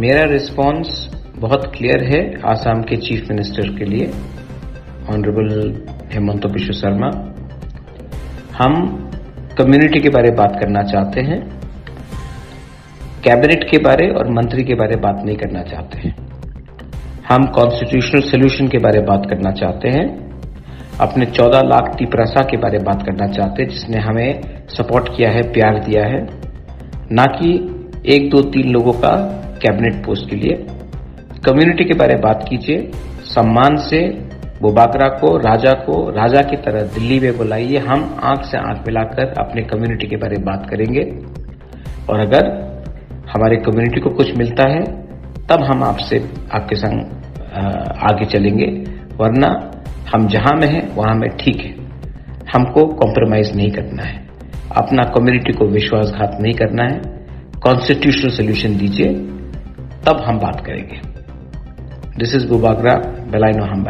मेरा रिस्पांस बहुत क्लियर है आसाम के चीफ मिनिस्टर के लिए, ऑनरेबल हेमंत बिश्व शर्मा। हम कम्युनिटी के बारे बात करना चाहते हैं, कैबिनेट के बारे और मंत्री के बारे बात नहीं करना चाहते हैं। हम कॉन्स्टिट्यूशनल सोल्यूशन के बारे बात करना चाहते हैं, अपने 14 लाख टिपरासा के बारे बात करना चाहते हैं जिसने हमें सपोर्ट किया है, प्यार दिया है, ना कि 1, 2, 3 लोगों का कैबिनेट पोस्ट के लिए। कम्युनिटी के बारे बात कीजिए, सम्मान से बुबागरा को राजा की तरह दिल्ली में बुलाइए। हम आंख से आंख मिलाकर अपने कम्युनिटी के बारे बात करेंगे और अगर हमारे कम्युनिटी को कुछ मिलता है तब हम आपके संग आगे चलेंगे, वरना हम जहां में हैं वहां में ठीक है। हमको कॉम्प्रोमाइज नहीं करना है, अपना कम्युनिटी को विश्वासघात नहीं करना है। कॉन्स्टिट्यूशनल सोल्यूशन दीजिए, तब हम बात करेंगे। दिस इज बुबागरा, बेलाइनो हम।